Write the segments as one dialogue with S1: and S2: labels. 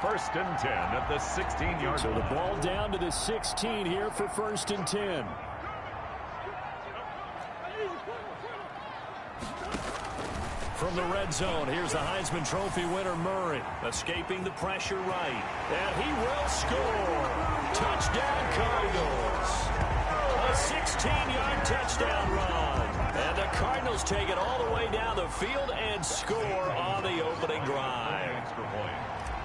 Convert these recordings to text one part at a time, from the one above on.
S1: First and 10 at the 16-yard line.
S2: So the ball down to the 16 here for first and 10. From the red zone, here's the Heisman Trophy winner Murray, escaping the pressure right. And he will score. Touchdown Cardinals. A 16-yard touchdown run. And the Cardinals take it all the way down the field and score on the opening drive.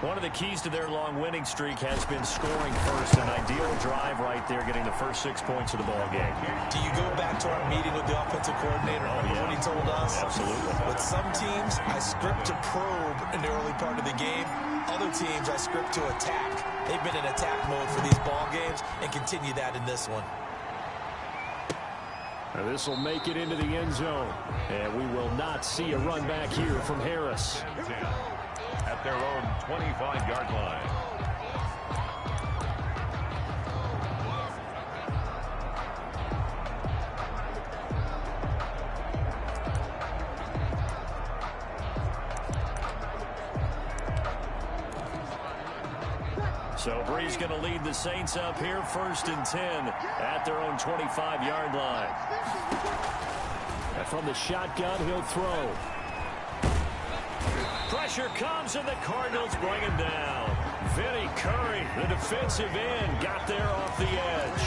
S2: One of the keys to their long winning streak has been scoring first. An ideal drive right there, getting the first 6 points of the ball game.
S3: Do you go back to our meeting with the offensive coordinator? Remember what he told us?
S2: Absolutely.
S3: With some teams, I script to probe in the early part of the game. Other teams, I script to attack. They've been in attack mode for these ball games and continue that in this one.
S2: This will make it into the end zone. And we will not see a run back here from Harris.
S1: At their own 25-yard line.
S2: So Brees going to lead the Saints up here, first and 10 at their own 25-yard line. And from the shotgun, he'll throw. Pressure comes, and the Cardinals bring him down. Vinny Curry, the defensive end, got there off the edge.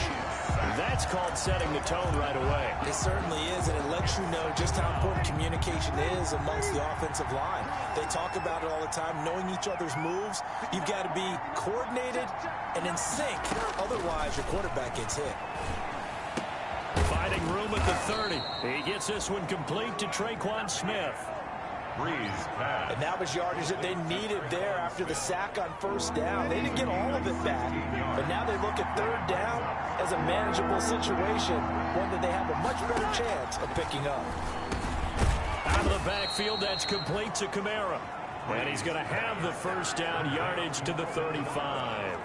S2: That's called setting the tone right away.
S3: It certainly is, and it lets you know just how important communication is amongst the offensive line. They talk about it all the time, knowing each other's moves. You've got to be coordinated and in sync. Otherwise, your quarterback gets hit.
S2: Finding room at the 30. He gets this one complete to Traquan Smith.
S1: Brees pass.
S3: And that was yardage that they needed there after the sack on first down. They didn't get all of it back, but now they look at third down as a manageable situation, one that they have a much better chance of picking up.
S2: Out of the backfield, that's complete to Kamara. And he's going to have the first down yardage to the 35.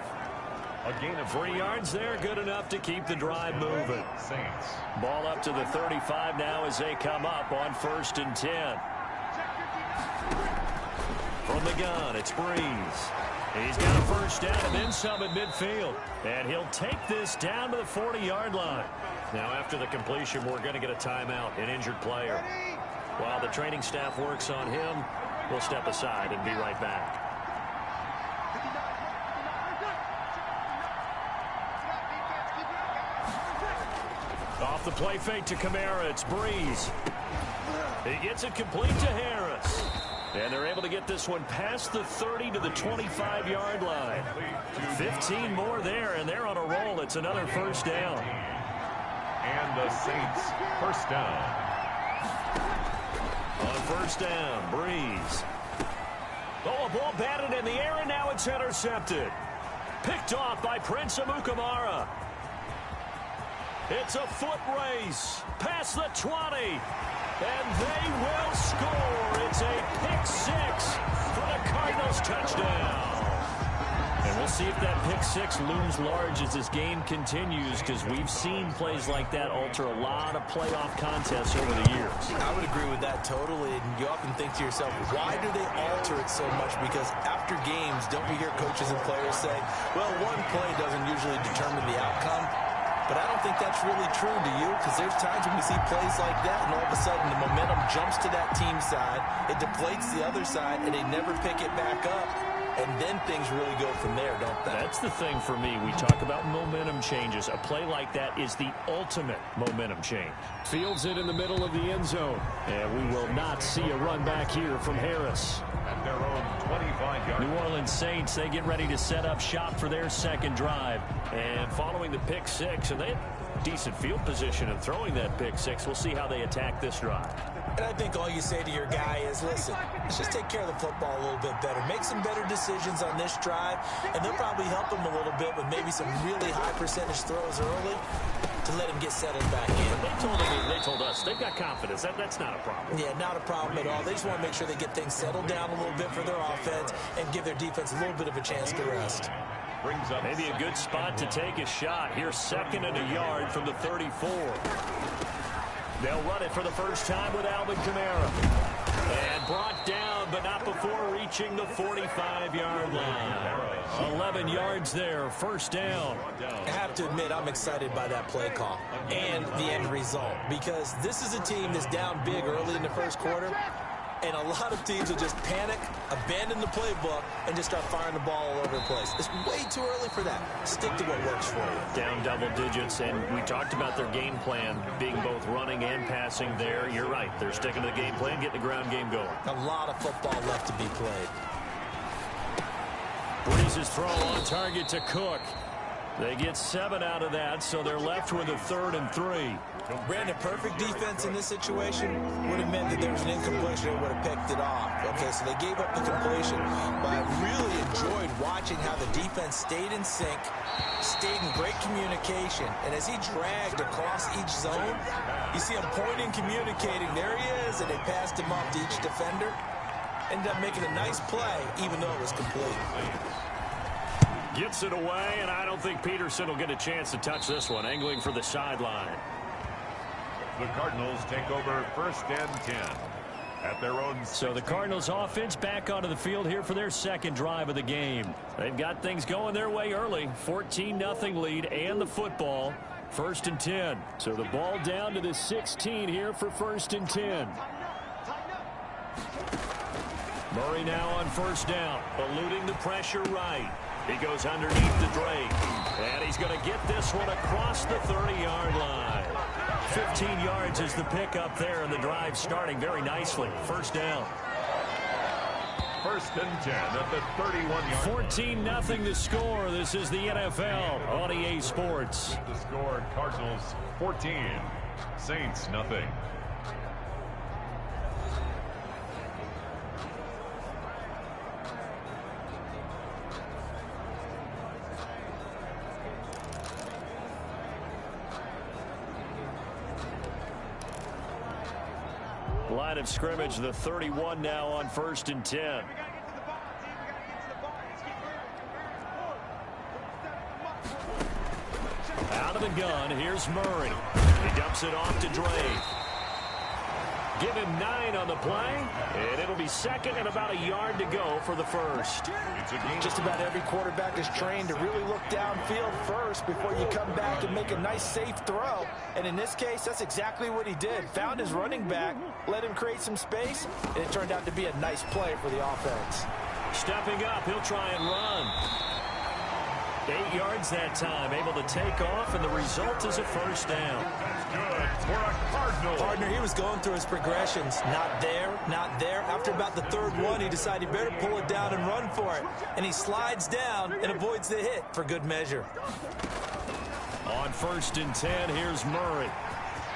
S1: A gain of
S2: 3 yards there, good enough to keep the drive moving.
S1: Saints.
S2: Ball up to the 35 now as they come up on first and 10. From the gun, it's Brees. He's got a first down and then some at midfield. And he'll take this down to the 40-yard line. Now, after the completion, we're going to get a timeout, an injured player. While the training staff works on him, we'll step aside and be right back. Off the play fake to Kamara, it's Brees. He gets it complete to Harris. And they're able to get this one past the 30 to the 25-yard line. 15 more there, and they're on a roll. It's another first down.
S1: And the Saints first down.
S2: On first down, Brees. Oh, a ball batted in the air, and now it's intercepted. Picked off by Prince Amukamara. It's a foot race past the 20. And they will score. It's a pick-6 for the Cardinals touchdown. And we'll see if that pick-6 looms large as this game continues, because we've seen plays like that alter a lot of playoff contests over the years.
S3: I would agree with that totally. And you often think to yourself, why do they alter it so much? Because after games, don't we hear coaches and players say, well, one play doesn't usually determine the outcome. But I don't think that's really true, do you? Because there's times when we see plays like that, and all of a sudden the momentum jumps to that team side, it deflates the other side, and they never pick it back up. And then things really go from there, don't they?
S2: That's the thing for me. We talk about momentum changes. A play like that is the ultimate momentum change. Fields it in the middle of the end zone. And we will not see a run back here from Harris.
S1: At their own 25-yard line.
S2: New Orleans Saints, they get ready to set up shop for their second drive. And following the pick-6, and they have decent field position in throwing that pick-6. We'll see how they attack this drive.
S3: And I think all you say to your guy is, listen, let's just take care of the football a little bit better. Make some better decisions on this drive, and they'll probably help him a little bit with maybe some really high percentage throws early to let him get settled back in.
S2: But they told us they've got confidence. That's not a problem.
S3: Yeah, not a problem at all. They just want to make sure they get things settled down a little bit for their offense and give their defense a little bit of a chance to rest.
S1: Brings up
S2: maybe a good spot to take a shot. Here's second and a yard from the 34. They'll run it for the first time with Alvin Kamara. And brought down, but not before reaching the 45-yard line. 7 yards there, first down.
S3: I have to admit, I'm excited by that play call and the end result, because this is a team that's down big early in the first quarter, and a lot of teams will just panic, abandon the playbook, and just start firing the ball all over the place. It's way too early for that. Stick to what works for you.
S2: Down double digits, and we talked about their game plan being both running and passing there. You're right. They're sticking to the game plan, getting the ground game going.
S3: A lot of football left to be played.
S2: Breeze's throw on target to Cook. They get 7 out of that, so they're left with a 3rd and 3.
S3: Brandon, perfect defense in this situation would have meant that there was an incompletion and would have picked it off. Okay, so they gave up the completion, but I really enjoyed watching how the defense stayed in sync, stayed in great communication, and as he dragged across each zone, you see him pointing, communicating. There he is, and they passed him off to each defender. Ended up making a nice play, even though it was complete.
S2: Gets it away, and I don't think Peterson will get a chance to touch this one, angling for the sideline.
S1: The Cardinals take over 1st and 10 at their own.
S2: So the Cardinals offense back onto the field here for their second drive of the game. They've got things going their way early. 14-0 lead and the football. 1st and 10. So the ball down to the 16 here for 1st and 10. Murray now on 1st down, eluding the pressure right. He goes underneath the Drake, and he's going to get this one across the 30-yard line. 15 yards is the pickup there, and the drive starting very nicely. 1st down.
S1: 1st and 10 at the 31-yard
S2: 14-0 the score. This is the NFL on EA Sports.
S1: The score, Cardinals 14, Saints nothing.
S2: Line of scrimmage, the 31 now on 1st and 10. Out of the gun, here's Murray. He dumps it off to Drake. Give him 9 on the play, and it'll be 2nd and about a yard to go for the 1st.
S3: Just about every quarterback is trained to really look downfield first before you come back and make a nice, safe throw. And in this case, that's exactly what he did. Found his running back, let him create some space, and it turned out to be a nice play for the offense.
S2: Stepping up, he'll try and run. 8 yards that time, able to take off, and the result is a 1st down.
S1: That's good for a Cardinal.
S3: Partner, he was going through his progressions. Not there, not there. After about the 3rd one, he decided he better pull it down and run for it. And he slides down and avoids the hit for good measure.
S2: On 1st and 10, here's Murray.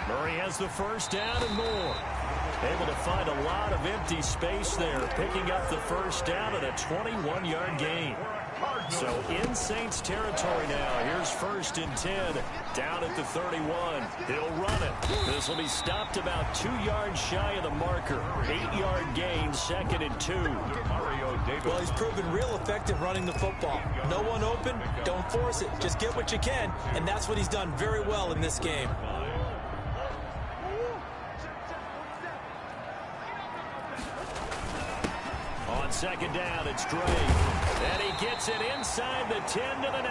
S2: Murray has the 1st down and more. Able to find a lot of empty space there, picking up the 1st down at a 21-yard gain. So in Saints territory now. Here's 1st and 10 down at the 31. He'll run it. This will be stopped about 2 yards shy of the marker. 8-yard gain, 2nd and 2.
S3: Well, he's proven real effective running the football. No one open, don't force it. Just get what you can, and that's what he's done very well in this game.
S2: On 2nd down, it's Drake. And he gets it inside the 10 to the 9.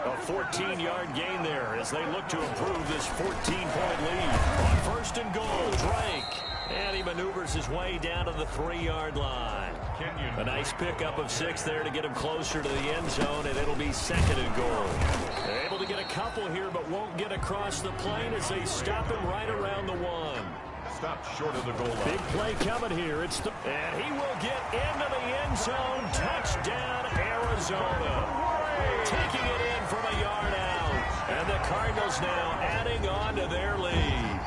S2: A 14-yard gain there as they look to improve this 14-point lead. On 1st and goal, Drake. And he maneuvers his way down to the 3-yard line. A nice pickup of 6 there to get him closer to the end zone, and it'll be 2nd and goal. They're able to get a couple here, but won't get across the plane as they stop him right around the 1.
S1: Stopped short of the goal line.
S2: Big play coming here. And he will get into the end zone. Touchdown, Arizona. Taking it in from a yard out. And the Cardinals now adding on to their lead.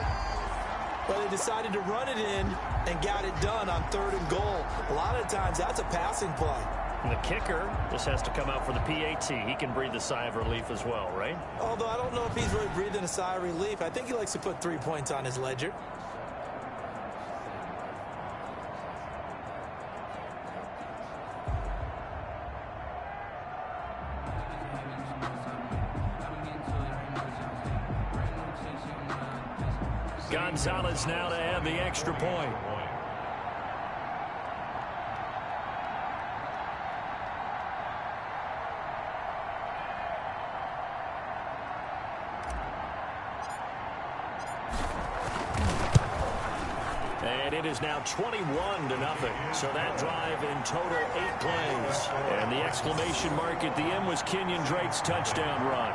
S3: Well, they decided to run it in and got it done on 3rd and goal. A lot of times, that's a passing play.
S2: And the kicker just has to come out for the PAT. He can breathe a sigh of relief as well, right?
S3: Although I don't know if he's really breathing a sigh of relief. I think he likes to put 3 points on his ledger.
S2: Gonzalez now to add the extra point. And it is now 21-0. So that drive in total 8 plays. And the exclamation mark at the end was Kenyon Drake's touchdown run.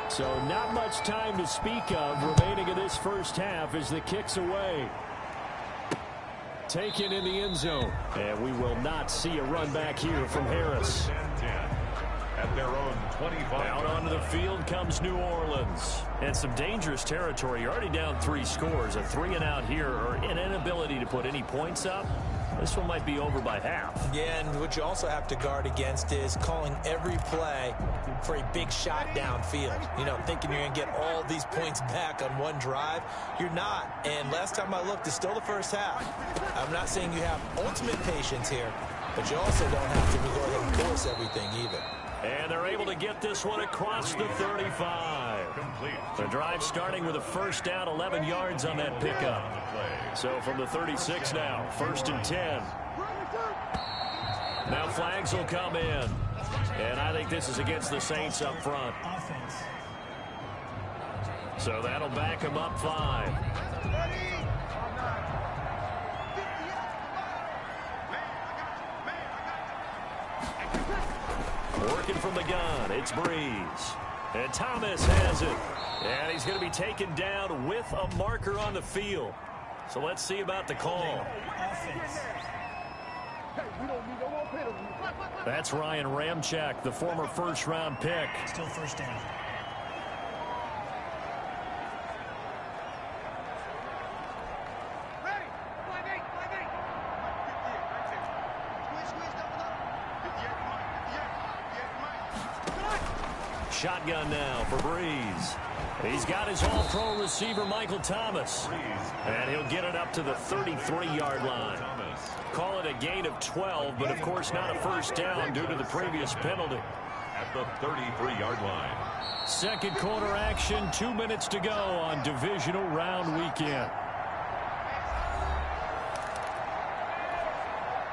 S2: So not much time to speak of remaining in this first half as the kick's away. Taken in the end zone. And we will not see a run back here from Harris.
S1: 10-10 at their own 25.
S2: Out onto the field comes New Orleans. And some dangerous territory. You're already down 3 scores. A 3-and-out here or an inability to put any points up. This one might be over by half.
S3: Yeah, and what you also have to guard against is calling every play for a big shot downfield. You know, thinking you're going to get all these points back on one drive. You're not. And last time I looked, it's still the first half. I'm not saying you have ultimate patience here, but you also don't have to go ahead and force everything either.
S2: And they're able to get this one across the 35.
S1: Complete.
S2: The drive starting with a first down, 11 yards on that pickup. So from the 36 now, 1st and 10. Now flags will come in. And I think this is against the Saints up front. So that'll back them up 5. Working from the gun, it's Breeze. And Thomas has it. And he's going to be taken down with a marker on the field. So let's see about the call. That's Ryan Ramczyk, the former first-round pick.
S4: Still first down.
S2: Shotgun now for Breeze. He's got his all-pro receiver, Michael Thomas. And he'll get it up to the 33-yard line. Call it a gain of 12, but of course not a first down due to the previous penalty.
S1: At the 33-yard line.
S2: Second quarter action, 2 minutes to go on divisional round weekend.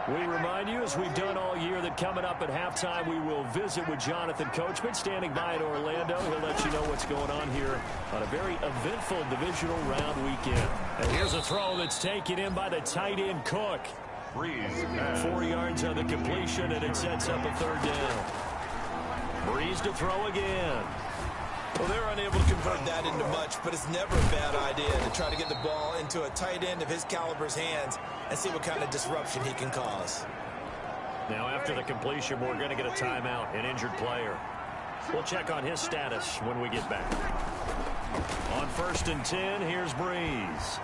S2: We remind you, as we've done all year, that coming up at halftime, we will visit with Jonathan Coachman, standing by in Orlando. He'll let you know what's going on here on a very eventful divisional round weekend. And here's a throw that's taken in by the tight end, Cook.
S1: Breeze.
S2: 4 yards on the completion, and it sets up a third down. Breeze to throw again.
S3: Well, they're unable to convert that into much, but it's never a bad idea to try to get the ball into a tight end of his caliber's hands and see what kind of disruption he can cause.
S2: Now, after the completion, we're going to get a timeout, an injured player. We'll check on his status when we get back. On 1st and 10, here's Breeze.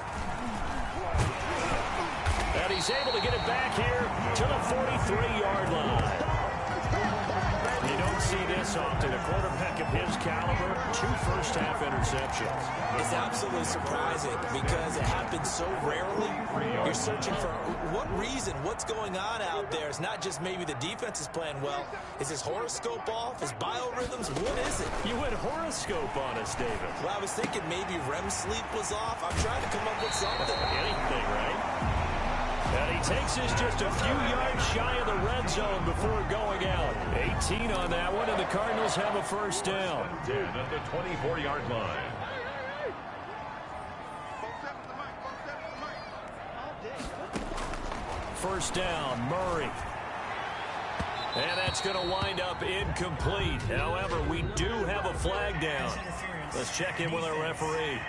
S2: And he's able to get it back here to the 43-yard line. You don't see this often. A quarterback of his caliber, 2 first-half interceptions.
S3: It's absolutely surprising because it happens so rarely. You're searching for what reason, what's going on out there. It's not just maybe the defense is playing well. Is his horoscope off? His biorhythms? What is it?
S2: You went horoscope on us, David.
S3: Well, I was thinking maybe REM sleep was off. I'm trying to come up with something.
S2: Anything, right? And he takes this just a few yards shy of the red zone before going out. 18 on that one, and the Cardinals have a first down.
S1: 10 at the 24-yard line.
S2: First down, Murray. And that's going to wind up incomplete. However, we do have a flag down. Let's check in with our referee.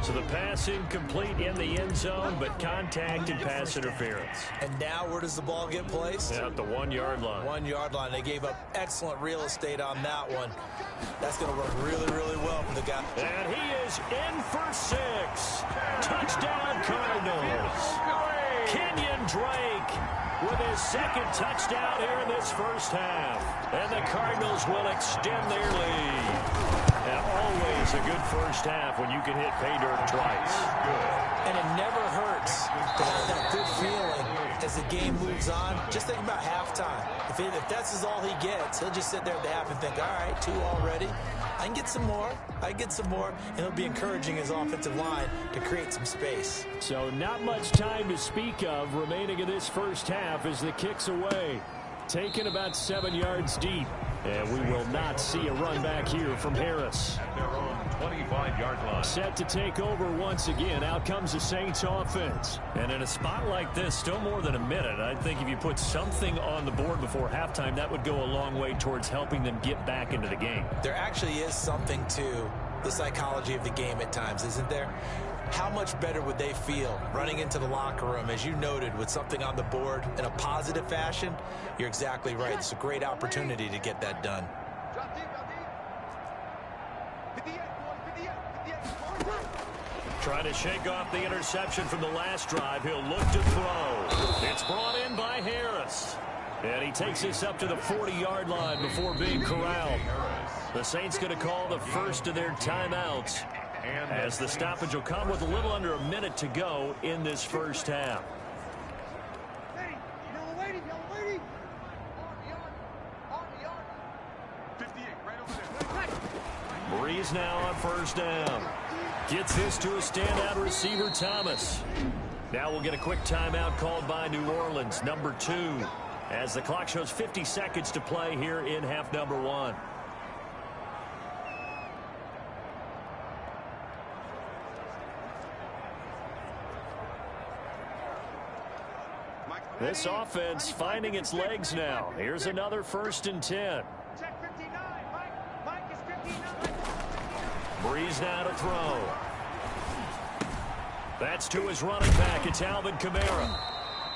S2: So the pass incomplete in the end zone, but contact and pass interference.
S3: And now where does the ball get placed?
S2: At the 1-yard line.
S3: 1-yard line. They gave up excellent real estate on that one. That's going to work really, really well for the guy.
S2: And he is in for 6. Touchdown, Cardinals. Kenyon Drake with his second touchdown here in this first half. And the Cardinals will extend their lead. And always a good first half when you can hit pay dirt twice.
S3: And it never hurts to have that good feeling as the game moves on. Just think about halftime. If that's all he gets, he'll just sit there at the half and think, all right, 2 already. I can get some more. And he'll be encouraging his offensive line to create some space.
S2: So not much time to speak of remaining in this first half as the kick's away. Taken about 7 yards deep. And we will not see a run back here from Harris.
S1: At their own 25-yard line.
S2: Set to take over once again. Out comes the Saints offense. And in a spot like this, still more than a minute, I think if you put something on the board before halftime, that would go a long way towards helping them get back into the game.
S3: There actually is something to the psychology of the game at times, isn't there? How much better would they feel running into the locker room, as you noted, with something on the board in a positive fashion? You're exactly right. It's a great opportunity to get that done.
S2: Trying to shake off the interception from the last drive. He'll look to throw. It's brought in by Harris. And he takes this up to the 40-yard line before being corralled. The Saints going to call the first of their timeouts, as the stoppage will come with a little under a minute to go in this first half. Breeze now on first down. Gets this to a standout receiver, Thomas. Now we'll get a quick timeout called by New Orleans, number 2, as the clock shows 50 seconds to play here in half number 1. This offense finding its legs now. Here's another 1st and 10. Breeze now to throw. That's to his running back. It's Alvin Kamara.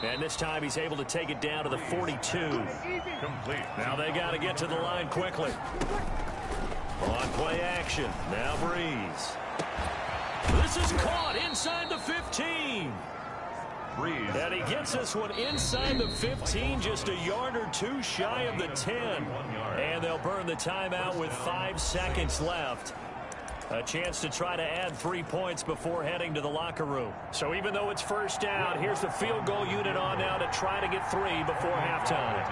S2: And this time he's able to take it down to the 42.
S1: Complete.
S2: Now they got to get to the line quickly. On play action. Now Breeze. This is caught inside the 15.
S1: Breeze.
S2: And he gets this one inside the 15, just a yard or 2 shy of the 10. And they'll burn the timeout with 5 seconds left. A chance to try to add 3 points before heading to the locker room. So even though it's first down, here's the field goal unit on now to try to get 3 before halftime.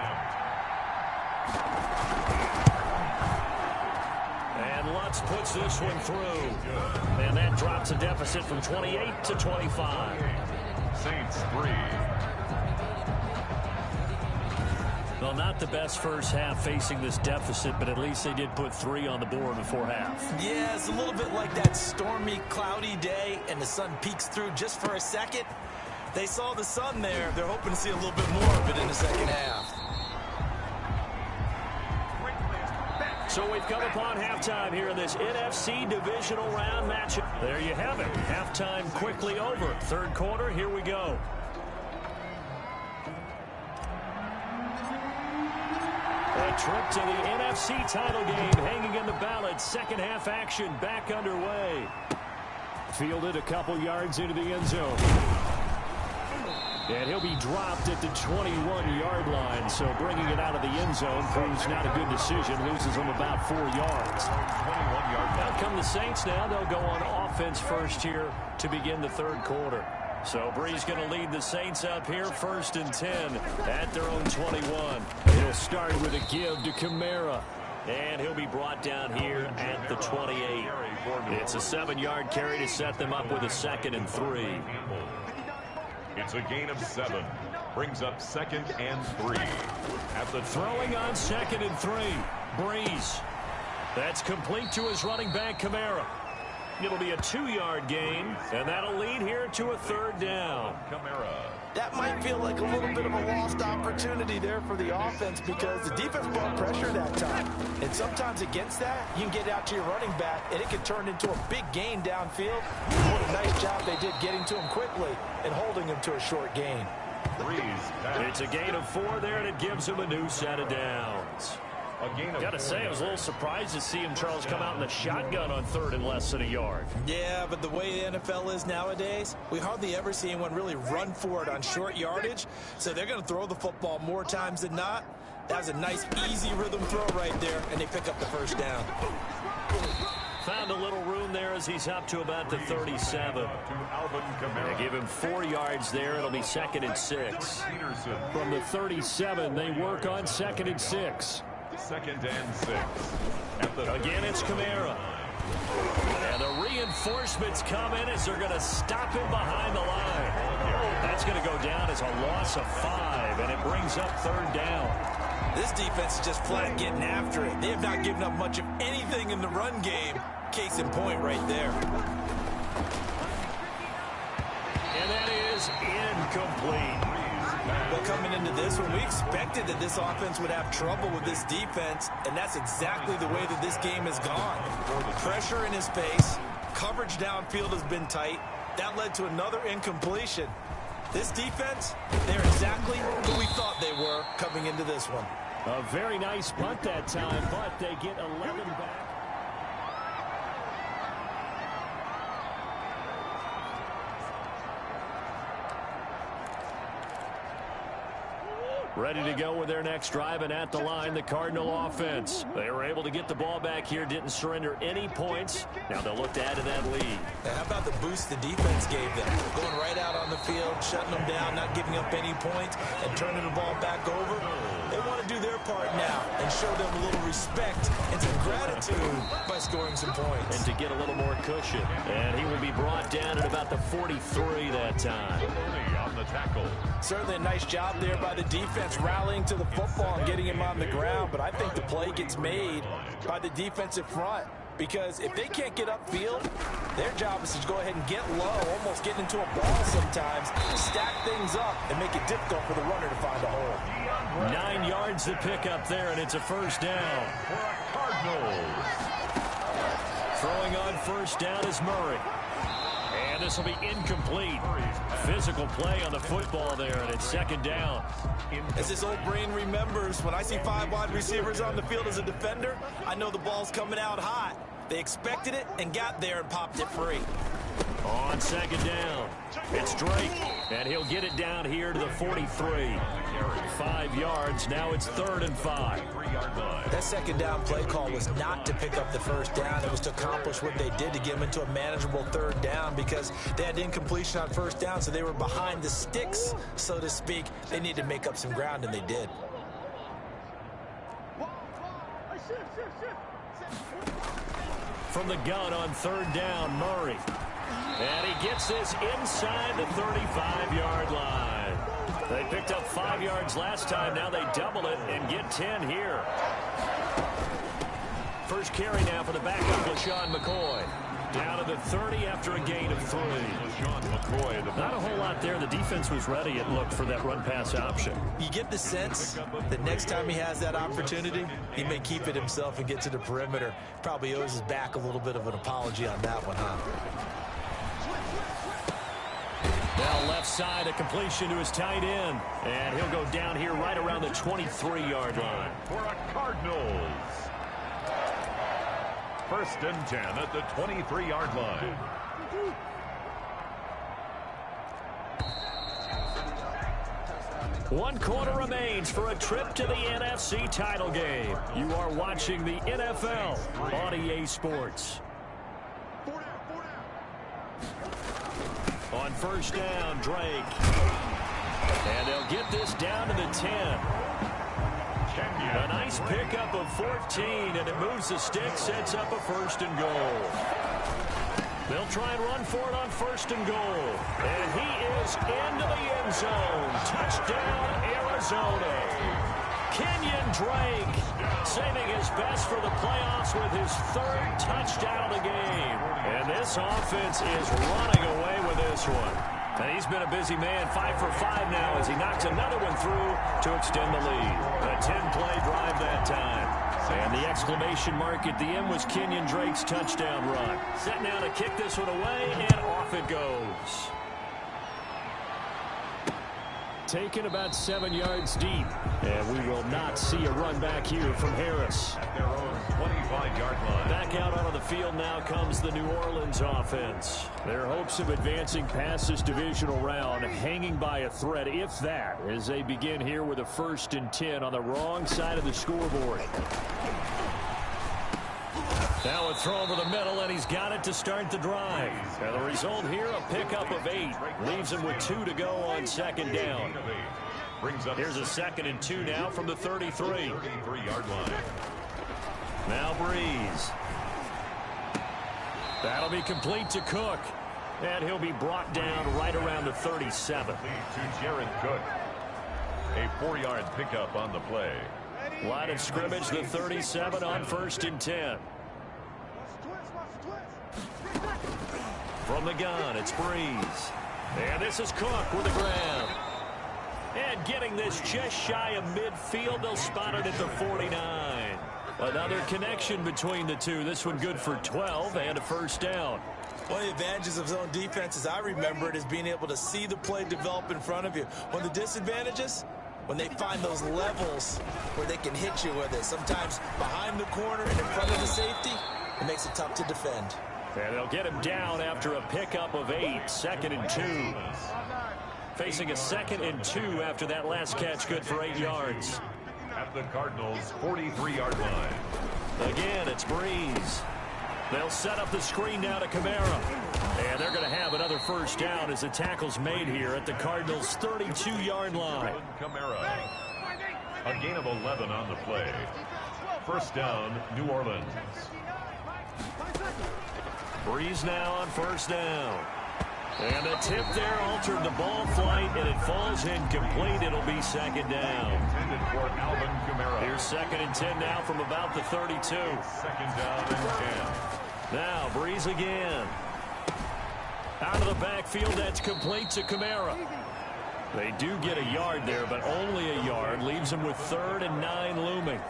S2: And Lutz puts this one through. And that drops a deficit from 28 to 25.
S1: Saints 3.
S2: Well, not the best first half facing this deficit, but at least they did put 3 on the board before half.
S3: Yeah, it's a little bit like that stormy, cloudy day, and the sun peeks through just for a second. They saw the sun there. They're hoping to see a little bit more of it in the second half.
S2: So we've come upon halftime here in this NFC divisional round matchup. There you have it. Halftime quickly over. Third quarter, here we go. A trip to the NFC title game hanging in the balance. Second half action back underway. Fielded a couple yards into the end zone. And he'll be dropped at the 21-yard line. So bringing it out of the end zone proves not a good decision. Loses him about 4 yards.
S1: 21-yard line.
S2: Out come the Saints now. They'll go on offense first here to begin the third quarter. So Breeze going to lead the Saints up here, 1st and 10 at their own 21. He'll start with a give to Kamara. And he'll be brought down here at the 28. It's a 7-yard carry to set them up with a 2nd and 3.
S1: It's a gain of 7. Brings up 2nd and 3.
S2: At the throwing on 2nd and 3. Breeze. That's complete to his running back, Kamara. It'll be a 2-yard gain, and that'll lead here to a 3rd down.
S1: Kamara.
S3: That might feel like a little bit of a lost opportunity there for the offense because the defense brought pressure that time. And sometimes against that, you can get out to your running back, and it can turn into a big gain downfield. What a nice job they did getting to him quickly and holding him to a short gain.
S2: It's a gain of 4 there, and it gives him a new set of downs. Gotta say, I was a little surprised to see him, Charles, come out in the shotgun on 3rd and less than a yard.
S3: Yeah, but the way the NFL is nowadays, we hardly ever see anyone really run for it on short yardage. So they're going to throw the football more times than not. That was a nice, easy rhythm throw right there, and they pick up the first down.
S2: Found a little room there as he's up to about the 37. They give him 4 yards there. It'll be 2nd and 6. From the 37, they work on 2nd and 6.
S1: 2nd and 6.
S2: Again, it's Kamara. And the reinforcements come in as they're going to stop him behind the line. That's going to go down as a loss of 5, and it brings up 3rd down.
S3: This defense is just flat getting after it. They have not given up much of anything in the run game. Case in point right there.
S2: And that is incomplete.
S3: Well, coming into this one, we expected that this offense would have trouble with this defense, and that's exactly the way that this game has gone. Pressure in his face, coverage downfield has been tight. That led to another incompletion. This defense, they're exactly who we thought they were coming into this one.
S2: A very nice punt that time, but they get 11 back. Ready to go with their next drive, and at the line, the Cardinal offense. They were able to get the ball back here, didn't surrender any points. Now they'll look to add to that lead.
S3: Now, how about the boost the defense gave them? Going right out on the field, shutting them down, not giving up any points, and turning the ball back over. They want to do their part now and show them a little respect and some gratitude by scoring some points.
S2: And to get a little more cushion. And he will be brought down at about the 43 that time.
S1: On the tackle.
S3: Certainly a nice job there by the defense rallying to the football and getting him on the ground, but I think the play gets made by the defensive front. Because if they can't get upfield, their job is to go ahead and get low, almost getting into a ball sometimes, stack things up, and make it difficult for the runner to find a hole.
S2: 9 yards to pick up there, and it's a first down.
S1: For a Cardinals.
S2: Throwing on first down is Murray. And this will be incomplete. Physical play on the football there, and it's 2nd down.
S3: As this old brain remembers, when I see 5 wide receivers on the field as a defender, I know the ball's coming out hot. They expected it and got there and popped it free.
S2: On 2nd down, it's Drake, and he'll get it down here to the 43. 5 yards, now it's 3rd and 5.
S3: That 2nd down play call was not to pick up the first down. It was to accomplish what they did to get them into a manageable 3rd down because they had incompletion on first down, so they were behind the sticks, so to speak. They needed to make up some ground, and they did.
S2: From the gun on 3rd down, Murray. And he gets this inside the 35-yard line. They picked up 5 yards last time. Now they double it and get 10 here. First carry now for the backup, LaShawn McCoy. Down to the 30 after a gain of 3.
S1: LaShawn McCoy.
S2: Not a whole lot there. The defense was ready, it looked, for that run-pass option.
S3: You get the sense that next time he has that opportunity, he may keep it himself and get to the perimeter. Probably owes his back a little bit of an apology on that one, huh?
S2: Now left side, a completion to his tight end. And he'll go down here right around the 23-yard line.
S1: For a Cardinals. 1st and 10 at the 23-yard line.
S2: One quarter remains for a trip to the NFC title game. You are watching the NFL on EA Sports. On first down, Drake. And they'll get this down to the 10. A nice pickup of 14, and it moves the stick, sets up a 1st and goal. They'll try and run for it on 1st and goal. And he is into the end zone. Touchdown, Arizona. Kenyon Drake saving his best for the playoffs with his 3rd touchdown of the game. And this offense is running away with this one. And he's been a busy man, 5 for 5 now as he knocks another one through to extend the lead. A 10-play drive that time. And the exclamation mark at the end was Kenyon Drake's touchdown run. Set now to kick this one away, and off it goes. taken about 7 yards deep. And we will not see a run back here from Harris.
S1: At their own 25-yard line.
S2: Back out onto the field now comes the New Orleans offense. Their hopes of advancing past this divisional round hanging by a thread, if that, as they begin here with a 1st and 10 on the wrong side of the scoreboard. Now a throw over the middle, and he's got it to start the drive. And the result here, a pickup of 8. Leaves him with 2 to go on 2nd down. Here's a 2nd and 2 now from the 33.
S1: 33-yard line.
S2: Now Breeze. That'll be complete to Cook. And he'll be brought down right around the 37.
S1: To Jared Cook. A 4-yard pickup on the play.
S2: Line of scrimmage, the 37 on 1st and 10. From the gun, it's Breeze. And this is Cook with the grab. And getting this just shy of midfield, they'll spot it at the 49. Another connection between the two. This one good for 12 and a 1st down.
S3: One of the advantages of zone defense, as I remember it, is being able to see the play develop in front of you. One of the disadvantages, when they find those levels where they can hit you with it. Sometimes behind the corner and in front of the safety, it makes it tough to defend.
S2: And they'll get him down after a pickup of 8. 2nd and 2. Facing a 2nd and 2 after that last catch, good for 8 yards.
S1: At the Cardinals' 43-yard line.
S2: Again, it's Breeze. They'll set up the screen now to Kamara. And they're going to have another 1st down as the tackle's made here at the Cardinals' 32-yard line.
S1: Kamara. A gain of 11 on the play. 1st down, New Orleans.
S2: Breeze now on 1st down. And the tip there altered the ball flight, and it falls incomplete. It'll be 2nd down.
S1: Intended for Alvin Kamara.
S2: Here's 2nd and 10 now from about the 32.
S1: 2nd down and 10.
S2: Now Breeze again. Out of the backfield, that's complete to Kamara. They do get a yard there, but only a yard. Leaves them with 3rd and 9 looming.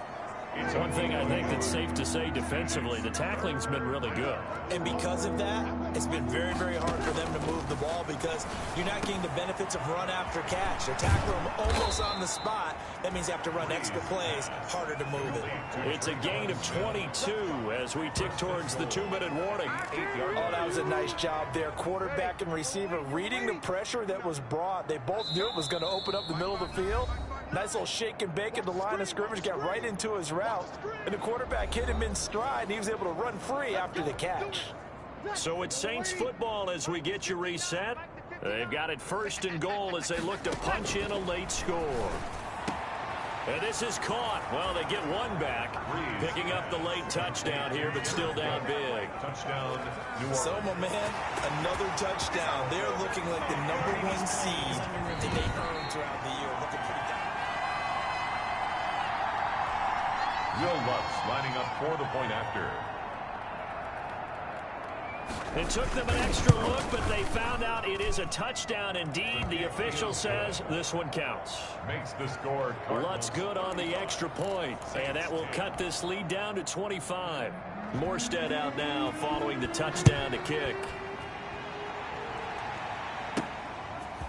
S2: One thing I think that's safe to say defensively, the tackling's been really good.
S3: And because of that, it's been very, very hard for them to move the ball because you're not getting the benefits of run after catch. They tackle them almost on the spot. That means you have to run extra plays, harder to move it.
S2: It's a gain of 22 as we tick towards the 2-minute warning.
S3: Oh, that was a nice job there. Quarterback and receiver reading the pressure that was brought. They both knew it was going to open up the middle of the field. Nice little shake and bake at the line of scrimmage, got right into his route, and the quarterback hit him in stride, and he was able to run free after the catch.
S2: So it's Saints football as we get you reset. They've got it 1st and goal as they look to punch in a late score. And this is caught. Well, they get one back, picking up the late touchdown here, but still down big.
S1: Touchdown, New Orleans.
S3: So, my man, another touchdown. They're looking like the #1 seed that they earned throughout the year. Looking pretty good.
S1: Will Lutz lining up for the point after.
S2: It took them an extra look, but they found out it is a touchdown indeed. The official says this one counts.
S1: Makes the score.
S2: Lutz good on the extra point, and that will cut this lead down to 25. Morstead out now following the touchdown to kick.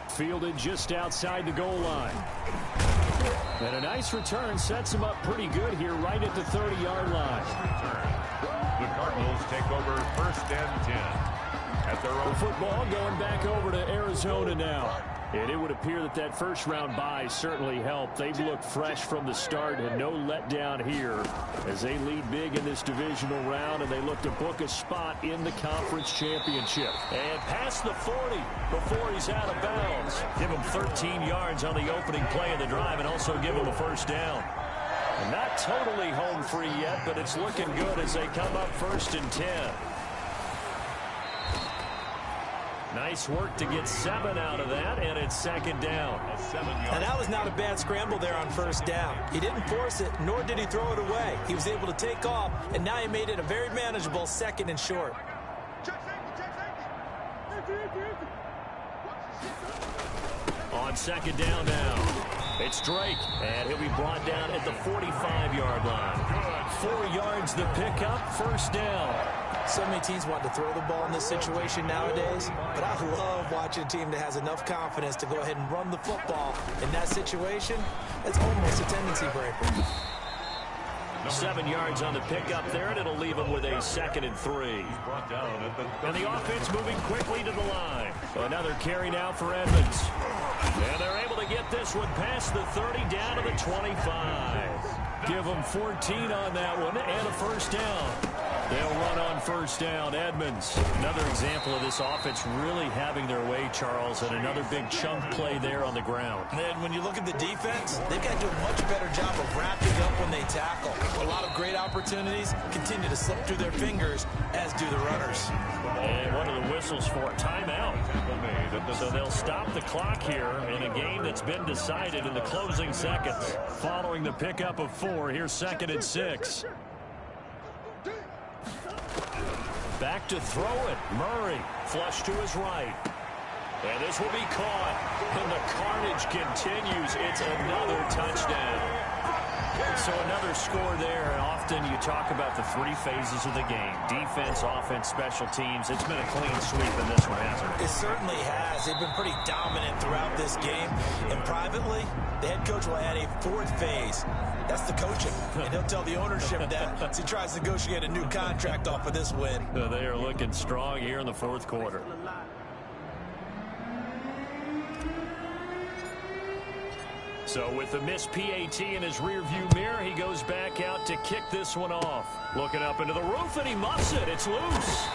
S2: Fielded just outside the goal line. And a nice return sets him up pretty good here right at the 30-yard line.
S1: The Cardinals take over 1st and 10. At their own
S2: football going back over to Arizona now. And it would appear that that 1st-round bye certainly helped. They've looked fresh from the start and no letdown here as they lead big in this divisional round, and they look to book a spot in the conference championship. And past the 40 before he's out of bounds. Give him 13 yards on the opening play of the drive and also give him a 1st down. And not totally home free yet, but it's looking good as they come up 1st and 10. Nice work to get 7 out of that, and it's 2nd down.
S3: And that was not a bad scramble there on 1st down. He didn't force it, nor did he throw it away. He was able to take off, and now he made it a very manageable 2nd and short.
S2: On 2nd down now. It's Drake, and he'll be brought down at the 45-yard line. 4 yards the pickup, 1st down.
S3: So many teams want to throw the ball in this situation nowadays, but I love watching a team that has enough confidence to go ahead and run the football. In that situation, it's almost a tendency breaker.
S2: 7 yards on the pickup there, and it'll leave them with a 2nd and 3. And the offense moving quickly to the line. Another carry now for Edmonds. And they're able to get this one past the 30 down to the 25. Give them 14 on that one and a first down. They'll run on first down. Edmonds, another example of this offense really having their way, Charles, and another big chunk play there on the ground.
S3: And when you look at the defense, they've got to do a much better job of wrapping up when they tackle. A lot of great opportunities continue to slip through their fingers, as do the runners.
S2: And one of the whistles for a timeout. So they'll stop the clock here in a game that's been decided in the closing seconds. Following the pickup of 4, here's 2nd and 6. Back to throw it. Murray flush to his right. And this will be caught. And the carnage continues. It's another touchdown. So another score there. And often you talk about the 3 phases of the game. Defense, offense, special teams. It's been a clean sweep in this one, hasn't it?
S3: It certainly has. They've been pretty dominant throughout this game. And privately, the head coach will add a 4th phase. That's the coaching. And he'll tell the ownership that as he tries to negotiate a new contract off of this win.
S2: They are looking strong here in the 4th quarter. So with the missed PAT in his rearview mirror, he goes back out to kick this one off. Looking up into the roof, and he muffs it. It's loose.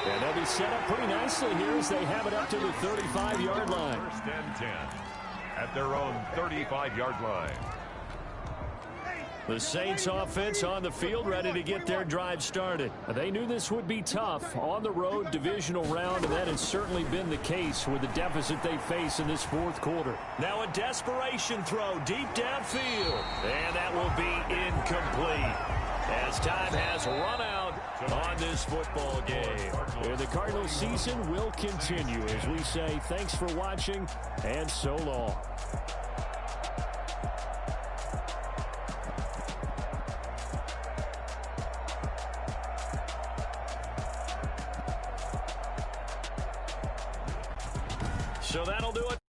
S2: And they'll be set up pretty nicely here as they have it up to the 35-yard line.
S1: 1st and 10 at their own 35-yard line.
S2: The Saints offense on the field, ready to get their drive started. They knew this would be tough on the road, divisional round, and that has certainly been the case with the deficit they face in this 4th quarter. Now a desperation throw deep downfield, and that will be incomplete as time has run out on this football game. And the Cardinals season will continue as we say thanks for watching and so long. So that'll do it.